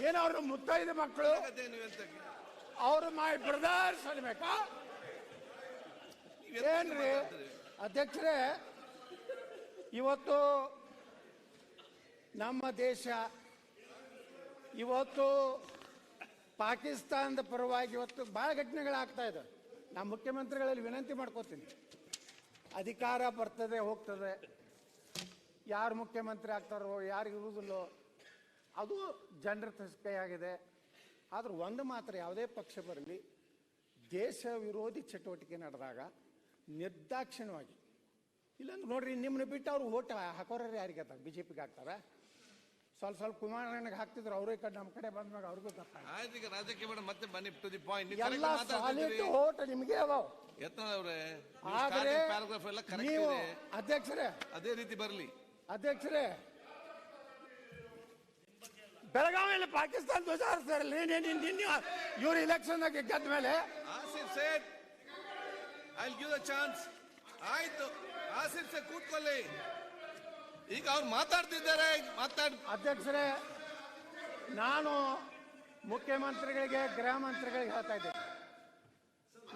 ಏನು ಅವ್ರ ಮುತ್ತೈದ ಮಕ್ಕಳು ಅವರು ಮೈ ಬ್ರದರ್ಸ್ ಅನ್ಬೇಕಾ ಏನ್ರಿ ಅಧ್ಯಕ್ಷರೇ? ಇವತ್ತು ನಮ್ಮ ದೇಶ ಇವತ್ತು ಪಾಕಿಸ್ತಾನದ ಪರವಾಗಿ ಇವತ್ತು ಭಾಳ ಘಟನೆಗಳಾಗ್ತಾ ಇದೆ. ನಾನು ಮುಖ್ಯಮಂತ್ರಿಗಳಲ್ಲಿ ವಿನಂತಿ ಮಾಡ್ಕೋತೀನಿ, ಅಧಿಕಾರ ಬರ್ತದೆ ಹೋಗ್ತದೆ, ಯಾರು ಮುಖ್ಯಮಂತ್ರಿ ಆಗ್ತಾರೋ ಯಾರು ಇರುವುದಿಲ್ಲೋ ಅದು ಜನರ ಕೈಯಾಗಿದೆ. ಆದರೂ ಒಂದು ಮಾತ್ರ, ಯಾವುದೇ ಪಕ್ಷ ಬರಲಿ, ದೇಶ ವಿರೋಧಿ ಚಟುವಟಿಕೆ ನಡೆದಾಗ ನಿರ್ದಾಕ್ಷಿಣ್ಯವಾಗಿ, ಇಲ್ಲಾಂದ್ರೆ ನೋಡ್ರಿ ನಿಮ್ಮನ್ನ ಬಿಟ್ಟು ಅವ್ರು ಓಟ್ ಹಾಕೋರು ಯಾರಿಗೆ ಆಗ್ತಾರೆ? ಬಿ ಜೆ ಪಿಗೆ ಹಾಕ್ತಾರೆ. ಸ್ವಲ್ಪ ಸ್ವಲ್ಪ ಕುಮಾರಣ್ಣಗೆ ಹಾಕ್ತಿದ್ರು, ಅವರೇ ಕಡೆ ನಮ್ಮ ಕಡೆ ಬಂದ್ಮ್ಯಾಗ ಅವ್ರಿಗೂ ಎಲ್ಲ ಸಾಲಿಡ್ ಓಟ್ ನಿಮಗೆ ಅದಾವ. ಆದರೆ ನೀವು ಅಧ್ಯಕ್ಷರೇ ಅದೇ ರೀತಿ ಬರಲಿ. ಅಧ್ಯಕ್ಷರೇ, ಬೆಳಗಾವಿಯಲ್ಲಿ ಪಾಕಿಸ್ತಾನ ಧ್ವಜ ಹಾರಿಸ್ತಾರಲ್ಲ, ಇವ್ರು ಇಲೆಕ್ಷನ್ ಗೆದ್ದ ಮೇಲೆ ಆಯ್ತು, ಆಸಿಫ್ ಸೆ ಕೂತ್ಕೊಳ್ಳಿ. ಈಗ ಅವ್ರು ಮಾತಾಡ್ತಿದ್ದಾರೆ, ಅಧ್ಯಕ್ಷರೇ, ನಾನು ಮುಖ್ಯಮಂತ್ರಿಗಳಿಗೆ ಗೃಹ ಮಂತ್ರಿಗಳಿಗೆ ಹೇಳ್ತಾ ಇದ್ದೇನೆ,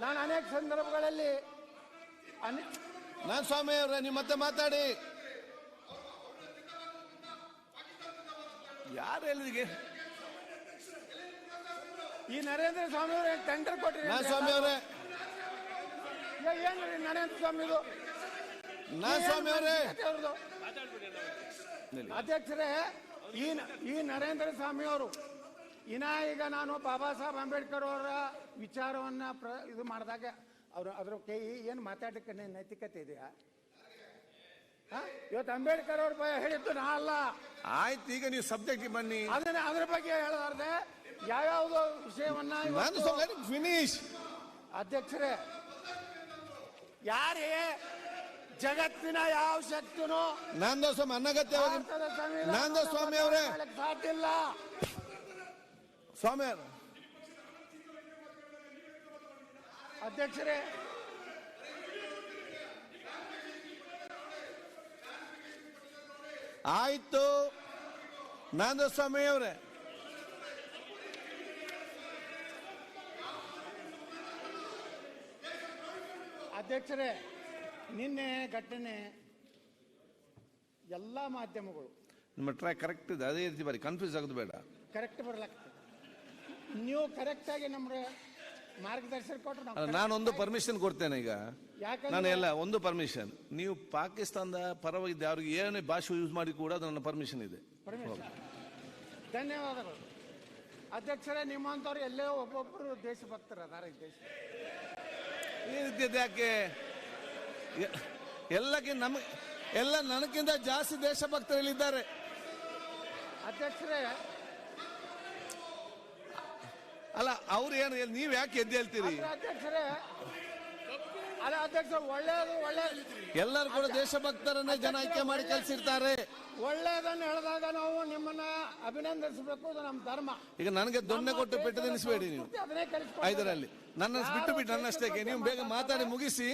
ನಾನು ಅನೇಕ ಸಂದರ್ಭಗಳಲ್ಲಿ ನಾನು ಸ್ವಾಮಿ ಅವರೇ ನೀವು ಮತ್ತೆ ಮಾತಾಡಿ. ಯಾರು ಹೇಳಿದಿಗೆ ಈ ನರೇಂದ್ರ ಸ್ವಾಮಿ ಅವರೇ ಟೆಂಡರ್ ಕೊಟ್ಟಿರಿ. ಸ್ವಾಮಿ ಅವರೇ ಏನ್ರಿ ನರೇಂದ್ರ ಸ್ವಾಮಿದು? ಸ್ವಾಮಿ ಅವರೇ ಅಧ್ಯಕ್ಷರೇ, ಈ ನರೇಂದ್ರ ಸ್ವಾಮಿ ಅವರು ಈಗ ನಾನು ಬಾಬಾ ಸಾಹೇಬ್ ಅಂಬೇಡ್ಕರ್ ಅವರ ವಿಚಾರವನ್ನ ಇದು ಮಾಡಿದಾಗ ಅವರು ಅದ್ರ ಕೈ ಏನು ಮಾತಾಡಕ್ಕೆ ನೈತಿಕತೆ ಇದೆಯಾ? ಇವತ್ತು ಅಂಬೇಡ್ಕರ್ ಅವ್ರ ಬಗ್ಗೆ ಹೇಳಿದ್ದು ನಾ ಅಲ್ಲ. ಆಯ್ತು, ಈಗ ನೀವು ಸಬ್ಜೆಕ್ಟ್ ಬನ್ನಿ. ಅದ್ರ ಬಗ್ಗೆ ಹೇಳಲಾರ್ದೆ ಯಾವ್ಯಾವ್ದು ವಿಷಯವನ್ನ ಫಿನಿಶ್. ಅಧ್ಯಕ್ಷರೇ, ಯಾರೇ ಜಗತ್ತಿನ ಯಾವ ಶಕ್ತಿನೂ ಅನ್ನಗತ್ಯ ಸ್ವಾಮಿ ಅವರೇ ಸಾಧ್ಯ ಇಲ್ಲ. ಸ್ವಾಮಿ ಅಧ್ಯಕ್ಷರೇ, ಆಯ್ತು, ನಂದ ಸ್ವಾಮಿ ಅವರೇ ಅಧ್ಯಕ್ಷರೇ, ನಿನ್ನೆ ಘಟನೆ ಎಲ್ಲ ಮಾಧ್ಯಮಗಳು ನಿಮ್ಮ ಟ್ರ್ಯಾಕ್ ಕರೆಕ್ಟ್ ಇದೆ, ಅದೇ ರೀತಿ ಬರೀ ಕನ್ಫ್ಯೂಸ್ ಆಗೋದು ಬೇಡ. ಕರೆಕ್ಟ್ ಬರ್ಲಾಗ್ತದೆ. ನೀವು ಕರೆಕ್ಟ್ ಆಗಿ ನಮ್ಗೆ ಮಾರ್ಗದರ್ಶನ ಕೊಟ್ಟರೆ ನಾನೊಂದು ಪರ್ಮಿಷನ್ ಕೊಡ್ತೇನೆ. ಈಗ ನಾನು ಎಲ್ಲ ಒಂದು ಪರ್ಮಿಷನ್, ನೀವು ಪಾಕಿಸ್ತಾನದ ಪರವಾಗಿ ಅವ್ರಿಗೆ ಏನೇ ಭಾಷೆ ಯೂಸ್ ಮಾಡಿ ಕೂಡ ನನ್ನ ಪರ್ಮಿಷನ್ ಇದೆ. ಧನ್ಯವಾದಗಳು ಅಧ್ಯಕ್ಷರೇ. ನಿಮ್ಮಂಥವ್ರು ಎಲ್ಲೇ ಒಬ್ಬೊಬ್ಬರು ದೇಶಭಕ್ತರು ಅದಾರ ಈ ದೇಶ. ಈ ರೀತಿ ಯಾಕೆ ಎಲ್ಲ ನನಗಿಂತ ಜಾಸ್ತಿ ದೇಶಭಕ್ತರಲ್ಲಿದ್ದಾರೆ. ಅಧ್ಯಕ್ಷರೇ, ಅಲ್ಲ ಅವ್ರು ಏನು ನೀವ್ ಯಾಕೆ ಎದ್ದು ಹೇಳ್ತೀರಿ? ಅಧ್ಯಕ್ಷರೇ, ಅಲ್ಲ ಅಧ್ಯಕ್ಷ, ಒಳ್ಳೇದು ಎಲ್ಲರೂ ಕೂಡ ದೇಶಭಕ್ತರನ್ನೇ ಜನ ಆಯ್ಕೆ ಮಾಡಿ ಕಳ್ಸಿರ್ತಾರೆ. ಒಳ್ಳೇದನ್ನು ಹೇಳಿದಾಗ ನಾವು ನಿಮ್ಮನ್ನ ಅಭಿನಂದಿಸಬೇಕು, ಅದು ನಮ್ಮ ಧರ್ಮ. ಈಗ ನನಗೆ ದೊಣ್ಣೆ ಕೊಟ್ಟು ಪೆಟ್ಟು ತಿನ್ನಿಸಬೇಡಿ ನೀವು ಇದರಲ್ಲಿ. ನನ್ನ ಬಿಟ್ಟು ನನ್ನಷ್ಟೇ ನೀವು ಬೇಗ ಮಾತಾಡಿ ಮುಗಿಸಿ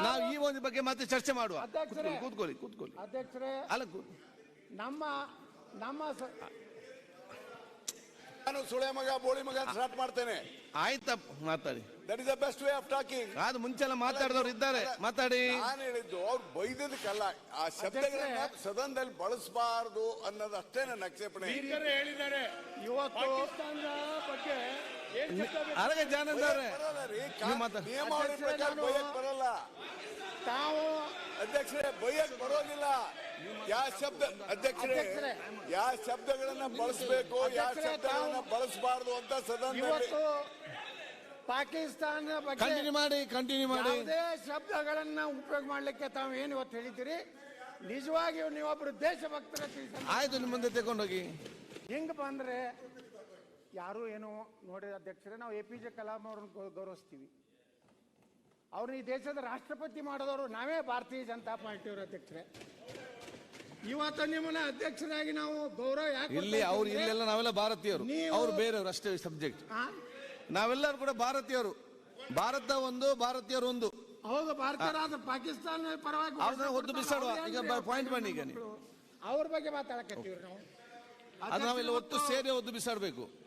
ನಾವು ಈ ಒಂದು ಬಗ್ಗೆ ಮತ್ತೆ ಚರ್ಚೆ ಮಾಡುವ. ಕೂತ್ಕೊಳ್ಳಿ. ಅಧ್ಯಕ್ಷರೇ, ಅಲ್ಲ ನಮ್ಮ ನಾನು ಸುಳೆ ಮಗ ಬೋಳಿ ಮಗ ಸ್ಟಾರ್ಟ್ ಮಾಡ್ತೇನೆ. ಆಯ್ತಪ್ಪ, ಮಾತಾಡಿ. That is the best way of talking. ಅದು ಮುಂಚೆಲ್ಲ ಮಾತಾಡಿದವರು ಇದ್ದಾರೆ, ಮಾತಾಡಿ. ನಾನು ಹೇಳಿದ್ದು ಅವ್ರು ಬೈದದಕ್ಕಲ್ಲ, ಆ ಶಬ್ದಗಳನ್ನ ಸದನದಲ್ಲಿ ಬಳಸಬಾರದು ಅನ್ನೋದು ಅಷ್ಟೇ ನನ್ನ ಆಕ್ಷೇಪಣೆ. ಹೇಳಿದ್ದಾರೆ ಇವತ್ತು ಬಗ್ಗೆ ಅರಗ ಜಾನಂದವ್ರೆ ನಿಯಮಾವಳಿ ಪ್ರಕಾರ ಬೈಯಕ್ ಬರಲ್ಲ. ತಾವು ಅಧ್ಯಕ್ಷರೇ ಬೈಯಕ್ ಬರೋದಿಲ್ಲ. ಯಾವ ಶಬ್ದ ಅಧ್ಯಕ್ಷರೇ ಯಾವ ಶಬ್ದಗಳನ್ನ ಬಳಸಬೇಕು, ಯಾವ ಶಬ್ದಗಳನ್ನ ಬಳಸಬಾರದು ಅಂತ ಸದನದಲ್ಲಿ ಪಾಕಿಸ್ತಾನ ಬಗ್ಗೆ ಕಂಟಿನ್ಯೂ ಮಾಡಿ ಯಾವುದೇ ಶಬ್ದಗಳನ್ನ ಉಪಯೋಗ ಮಾಡ್ಲಿಕ್ಕೆ ತಾವು ಏನು ಇವತ್ತು ಹೇಳಿದ್ದೀರಿ? ನಿಜವಾಗಿಯೂ ನೀವೊಬ್ರು ದೇಶಭಕ್ತರ. ಆಯ್ತು, ನಿಮ್ಮ ಮುಂದೆ ತಗೊಂಡೋಗಿ. ಹಿಂಗ್ ಬಂದ್ರೆ ಯಾರು ಏನು ನೋಡಿ ಅಧ್ಯಕ್ಷರೇ, ನಾವು APJ ಕಲಾಂ ಅವ್ರನ್ನ ಗೌರವಿಸ್ತೀವಿ. ಅವ್ರನ್ನ ಈ ದೇಶದ ರಾಷ್ಟ್ರಪತಿ ಮಾಡಿದವರು ನಾವೇ ಭಾರತೀಯ ಜನತಾ ಪಾರ್ಟಿಯವರು. ಅಧ್ಯಕ್ಷರೇ, ಇವತ್ತು ನಿಮ್ಮನ್ನ ಅಧ್ಯಕ್ಷರಾಗಿ ನಾವು ಗೌರವ ಯಾಕೆ ಇಲ್ಲಿ ಅವ್ರು ಇಲ್ಲೆಲ್ಲ ನಾವೆಲ್ಲ ಭಾರತೀಯರು, ಅವ್ರು ಬೇರೆಯವರು ಅಷ್ಟೇ ಸಬ್ಜೆಕ್ಟ್. ನಾವೆಲ್ಲರೂ ಕೂಡ ಭಾರತೀಯರು. ಭಾರತ ಒಂದು, ಭಾರತೀಯರು ಒಂದು. ಹೌದು, ಭಾರತೀಯರಾದ ಪಾಕಿಸ್ತಾನ ಪರವಾಗಿ ಒದ್ದು ಬಿಸಾಡುವ. ಈಗ ಪಾಯಿಂಟ್ ಬನ್ನಿ. ಈಗ ನೀವು ಅವ್ರ ಬಗ್ಗೆ ಮಾತಾಡಕತ್ತೀವ್ರಿ ನಾವು. ಅದು ನಾವೆಲ್ಲ ಒಟ್ಟು ಸೇರಿ ಒದ್ದು ಬಿಸಾಡಬೇಕು.